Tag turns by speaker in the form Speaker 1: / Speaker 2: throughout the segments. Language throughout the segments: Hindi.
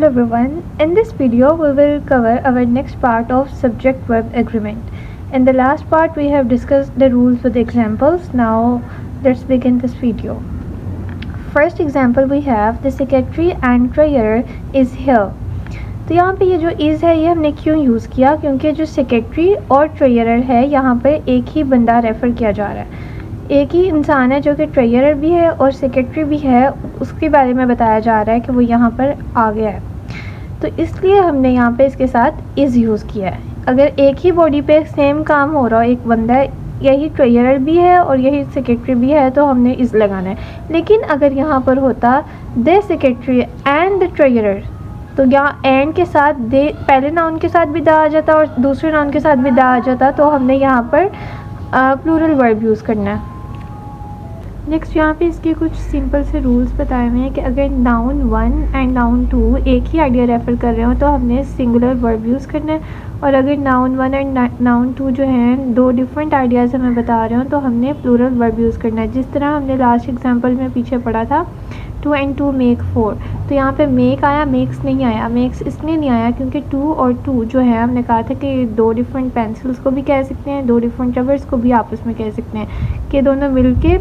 Speaker 1: everyone. In this video, we will cover our next part of subject-verb agreement. In the last part, we have discussed the rules with examples. Now, let's begin this video. First example we have the secretary and treasurer is here. तो यहाँ पे ये जो इज़ है ये हमने क्यों यूज़ किया, क्योंकि जो सेक्रेटरी और ट्रेजरर है यहाँ पे एक ही बंदा रेफ़र किया जा रहा है, एक ही इंसान है जो कि ट्रेजरर भी है और सेक्रेटरी भी है, उसके बारे में बताया जा रहा है कि वो यहाँ पर आ गया है। तो इसलिए हमने यहाँ पे इसके साथ इज़ यूज़ किया है। अगर एक ही बॉडी पे सेम काम हो रहा हो, एक बंदा यही ट्रेजरर भी है और यही सेक्रेटरी भी है, तो हमने इज़ लगाना है। लेकिन अगर यहाँ पर होता the secretary and the treasurer, तो यहाँ एंड के साथ दे पहले नाउन के साथ भी दा आ जाता और दूसरे नाउन के साथ भी दा आ जाता, तो हमने यहाँ पर प्लूरल वर्ब यूज़ करना है। नेक्स्ट यहाँ पे इसके कुछ सिंपल से रूल्स बताए हुए हैं कि अगर नाउन 1 एंड नाउन 2 एक ही आइडिया रेफ़र कर रहे हो तो हमने सिंगुलर वर्ब यूज़ करना है, और अगर नाउन 1 एंड नाउन 2 जो हैं दो डिफरेंट आइडियाज़ हमें बता रहे हो तो हमने प्लूरल वर्ब यूज़ करना है। जिस तरह हमने लास्ट एग्जांपल में पीछे पढ़ा था 2 and 2 मेक 4, तो यहाँ पे मेक आया, मेक्स नहीं आया। मेक्स इसलिए नहीं आया क्योंकि 2 और 2 जो है हमने कहा था कि दो डिफरेंट पेंसिल्स को भी कह सकते हैं, दो डिफरेंट रबर्स को भी आपस में कह सकते हैं कि दोनों मिल के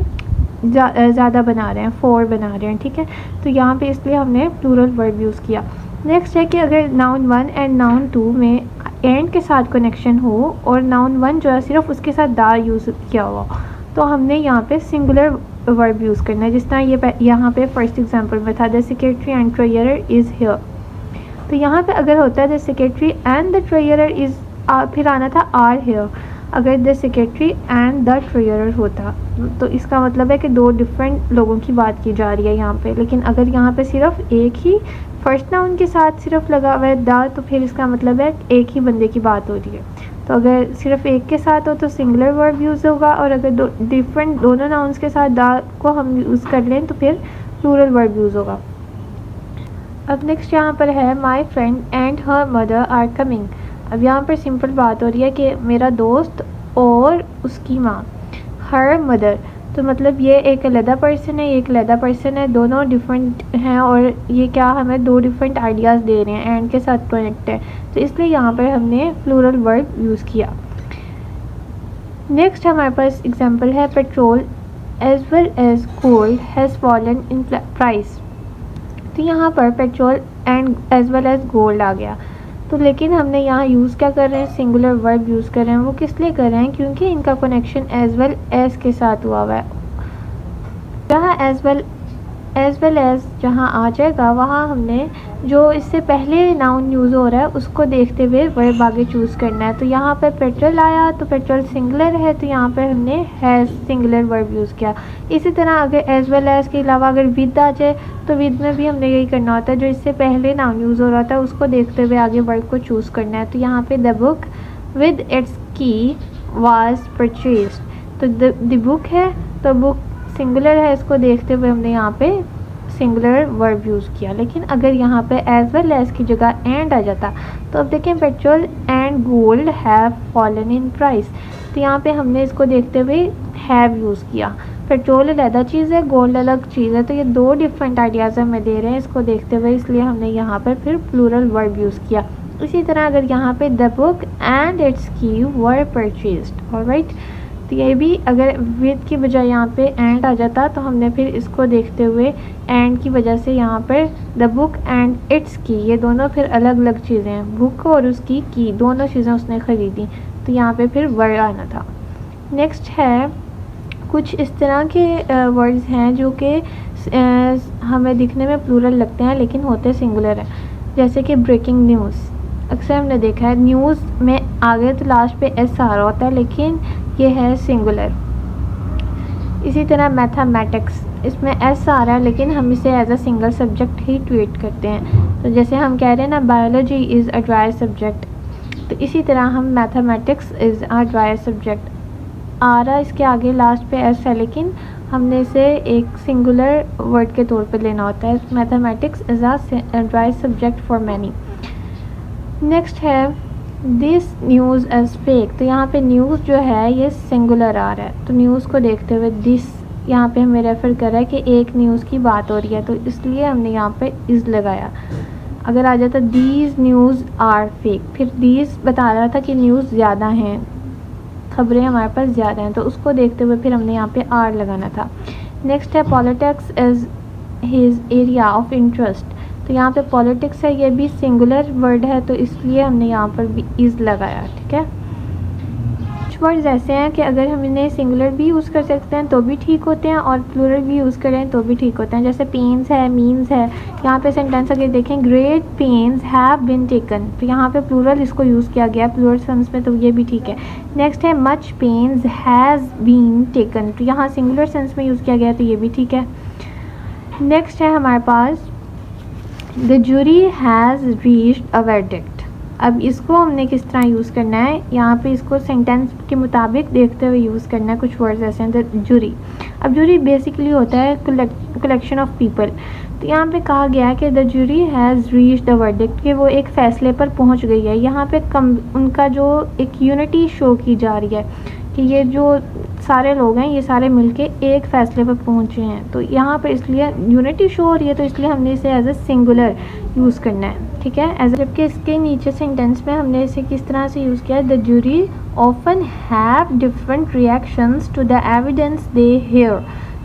Speaker 1: ज़्यादा बना रहे हैं, 4 बना रहे हैं, ठीक है। तो यहाँ पे इसलिए हमने प्लूरल वर्ब यूज़ किया। नेक्स्ट है कि अगर नाउन 1 एंड नाउन 2 में एंड के साथ कनेक्शन हो और नाउन 1 जो है सिर्फ उसके साथ दा यूज़ किया हुआ, तो हमने यहाँ पे सिंगुलर वर्ब यूज़ करना है। जिस तरह ये यहाँ पे फर्स्ट एग्जांपल में था the secretary and treasurer is here, तो यहाँ पे अगर होता है the secretary and the treasurer is, फिर आना था आर हियर। अगर the secretary and the treasurer होता तो इसका मतलब है कि दो डिफरेंट लोगों की बात की जा रही है यहाँ पे। लेकिन अगर यहाँ पे सिर्फ एक ही फर्स्ट नाउन के साथ सिर्फ लगा हुआ है द, तो फिर इसका मतलब है एक ही बंदे की बात हो रही है। तो अगर सिर्फ एक के साथ हो तो सिंगुलर वर्ब यूज़ होगा, और अगर दोनों नाउन्स के साथ द को हम यूज़ कर लें तो फिर प्लूरल वर्ब यूज़ होगा। अब नेक्स्ट यहाँ पर है my friend and her mother are coming. अब यहाँ पर सिंपल बात हो रही है कि मेरा दोस्त और उसकी माँ, हर मदर, तो मतलब ये एक अलग पर्सन है, एक अलग पर्सन है, दोनों डिफरेंट हैं, और ये क्या हमें दो डिफरेंट आइडियाज़ दे रहे हैं, एंड के साथ कनेक्ट है, तो इसलिए यहाँ पर हमने प्लूरल वर्ब यूज़ किया। नेक्स्ट हमारे पास एग्जांपल है petrol as well as gold has fallen in price. तो यहाँ पर petrol and as well as gold आ गया, तो लेकिन हमने यहाँ यूज़ क्या कर रहे हैं, सिंगुलर वर्ब यूज़ कर रहे हैं। वो किस लिए कर रहे हैं, क्योंकि इनका कनेक्शन एज वेल एज के साथ हुआ हुआ है। जहाँ एज वेल एज जहाँ आ जाएगा वहाँ हमने जो इससे पहले नाउन यूज़ हो रहा है उसको देखते हुए वर्ब आगे चूज़ करना है। तो यहाँ पर पेट्रोल आया तो पेट्रोल सिंगुलर है, तो यहाँ पर हमने हैज़ सिंगुलर वर्ब यूज़ किया। इसी तरह अगर एज वेल एज के अलावा अगर विद आ जाए तो विद में भी हमने यही करना होता है, जो इससे पहले नाउन यूज़ हो रहा था उसको देखते हुए आगे वर्ब को चूज़ करना है। तो यहाँ पे द बुक विद इट्स की वाज परचेज्ड, तो द बुक है तो बुक सिंगुलर है, इसको देखते हुए हमने यहाँ पे सिंगुलर वर्ब यूज़ किया। लेकिन अगर यहाँ पे एज वेल एज की जगह एंड आ जाता, तो अब देखें petrol and gold have fallen in price, तो यहाँ पे हमने इसको देखते हुए हैव यूज़ किया। पेट्रोल अलग चीज़ है, गोल्ड अलग चीज़ है, तो ये दो डिफरेंट आइडियाज़ हमें दे रहे हैं इसको देखते हुए, इसलिए हमने यहाँ पर फिर प्लूरल वर्ब यूज़ किया। इसी तरह अगर यहाँ पे द बुक एंड इट्स की वर परचेज्ड, ऑलराइट, तो ये भी अगर विद की बजाय यहाँ पे एंड आ जाता तो हमने फिर इसको देखते हुए एंड की वजह से यहाँ पर द बुक एंड इट्स की, ये दोनों फिर अलग अलग चीज़ें हैं, बुक और उसकी की दोनों चीज़ें उसने ख़रीदी, तो यहाँ पे फिर वर्ड आना था। नेक्स्ट है कुछ इस तरह के वर्ड्स हैं जो कि हमें दिखने में प्लूरल लगते हैं लेकिन होते सिंगुलर हैं, जैसे कि ब्रेकिंग न्यूज़। अक्सर हमने देखा है न्यूज़ में आगे तो लास्ट पे एस आ रहा होता है, लेकिन ये है सिंगुलर। इसी तरह मैथमेटिक्स, इसमें एस आ रहा है लेकिन हम इसे एज अ सिंगल सब्जेक्ट ही ट्रीट करते हैं। तो जैसे हम कह रहे हैं ना biology is a dry subject, तो इसी तरह हम mathematics is a dry subject आ रहा है, इसके आगे लास्ट पे एस है, लेकिन हमने इसे एक सिंगुलर वर्ड के तौर पे लेना होता है। Mathematics is a dry subject for many. Next है दिस न्यूज़ एज फेक, तो यहाँ पे न्यूज़ जो है ये सिंगुलर आ रहा है, तो न्यूज़ को देखते हुए दिस यहाँ पे हमें रेफ़र कर रहा है कि एक न्यूज़ की बात हो रही है, तो इसलिए हमने यहाँ पे इज़ लगाया। अगर आ जाता दीज न्यूज़ आर फेक, फिर दीज बता रहा था कि न्यूज़ ज़्यादा हैं, खबरें हमारे पास ज़्यादा हैं, तो उसको देखते हुए फिर हमने यहाँ पे आर लगाना था। नेक्स्ट है politics is his area of interest, तो यहाँ पे पॉलिटिक्स है, ये भी सिंगुलर वर्ड है तो इसलिए हमने यहाँ पर भी इज़ लगाया। ठीक है, कुछ वर्ड्स ऐसे हैं कि अगर हम इन्हें सिंगुलर भी यूज़ कर सकते हैं तो भी ठीक होते हैं और प्लूरल भी यूज़ करें तो भी ठीक होते हैं। जैसे पेन्स है, मीन्स है, यहाँ पे सेंटेंस अगर देखें great pains have been taken, तो यहाँ पे प्लूरल इसको यूज़ किया गया प्लूरल सेंस में, तो ये भी ठीक है। नेक्स्ट है much pains has been taken, तो यहाँ सिंगुलर सेंस में यूज़ किया गया तो ये भी ठीक है। नेक्स्ट है हमारे पास the jury has reached a verdict, अब इसको हमने किस तरह यूज़ करना है, यहाँ पे इसको सेंटेंस के मुताबिक देखते हुए यूज़ करना है। कुछ वर्ड्स ऐसे हैं द जूरी, अब जूरी बेसिकली होता है कलेक्शन ऑफ पीपल, तो यहाँ पे कहा गया है कि the jury has reached the verdict, कि वो एक फ़ैसले पर पहुँच गई है। यहाँ पे उनका जो एक यूनिटी शो की जा रही है कि ये जो सारे लोग हैं ये सारे मिलके एक फ़ैसले पर पहुँचे हैं, तो यहाँ पर इसलिए यूनिटी शो हो रही है तो इसलिए हमने इसे एज ए सिंगुलर यूज़ करना है। ठीक है, एज जबकि इसके नीचे सेंटेंस में हमने इसे किस तरह से यूज़ किया है, the jury often have different reactions to the evidence they hear,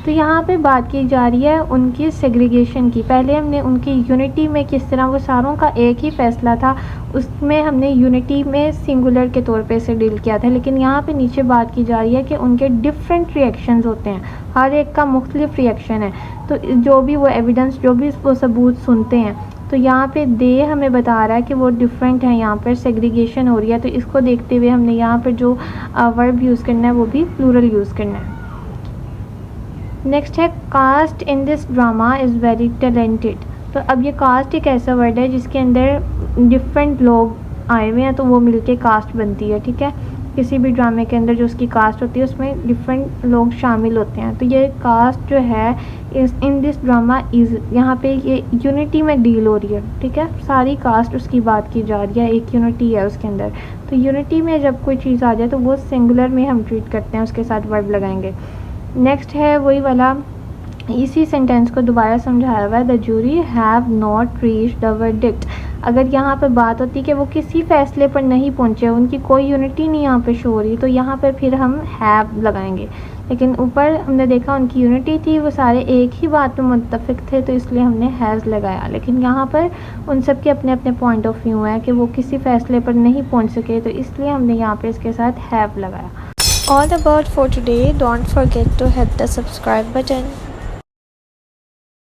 Speaker 1: तो यहाँ पे बात की जा रही है उनकी सेग्रीगेशन की। पहले हमने उनकी यूनिटी में किस तरह वो सारों का एक ही फ़ैसला था, उसमें हमने यूनिटी में सिंगुलर के तौर पे इसे डील किया था, लेकिन यहाँ पे नीचे बात की जा रही है कि उनके डिफरेंट रिएक्शंस होते हैं, हर एक का मुख्तलिफ रिएक्शन है, तो जो भी वो एविडेंस, जो भी वो सबूत सुनते हैं, तो यहाँ पे दे हमें बता रहा है कि वो डिफरेंट है, यहाँ पर सेग्रीगेशन हो रही है, तो इसको देखते हुए हमने यहाँ पर जो वर्ब यूज़ करना है वो भी प्लूरल यूज़ करना है। नेक्स्ट है cast in this drama is very talented, तो अब ये कास्ट एक ऐसा वर्ड है जिसके अंदर डिफरेंट लोग आए हुए हैं तो वो मिलके कास्ट बनती है। ठीक है, किसी भी ड्रामे के अंदर जो उसकी कास्ट होती है उसमें डिफरेंट लोग शामिल होते हैं, तो ये कास्ट जो है इस इन दिस ड्रामा इज़, यहाँ पे ये यूनिटी में डील हो रही है। ठीक है, सारी कास्ट उसकी बात की जा रही है, एक यूनिटी है उसके अंदर, तो यूनिटी में जब कोई चीज़ आ जाए तो वो सिंगुलर में हम ट्रीट करते हैं, उसके साथ वर्ब लगाएंगे। नेक्स्ट है वही वाला, इसी सेंटेंस को दोबारा समझाया हुआ है, the jury have not reached the verdict, अगर यहाँ पे बात होती कि वो किसी फ़ैसले पर नहीं पहुँचे, उनकी कोई यूनिटी नहीं यहाँ पे शो हो रही, तो यहाँ पे फिर हम हैव लगाएंगे, लेकिन ऊपर हमने देखा उनकी यूनिटी थी, वो सारे एक ही बात में मुत्तफिक थे तो इसलिए हमने हैज़ लगाया, लेकिन यहाँ पर उन सब के अपने अपने पॉइंट ऑफ व्यू है कि वो किसी फ़ैसले पर नहीं पहुँच सके, तो इसलिए हमने यहाँ पर इसके साथ हैव लगाया।
Speaker 2: All about for today. Don't forget to hit the subscribe button.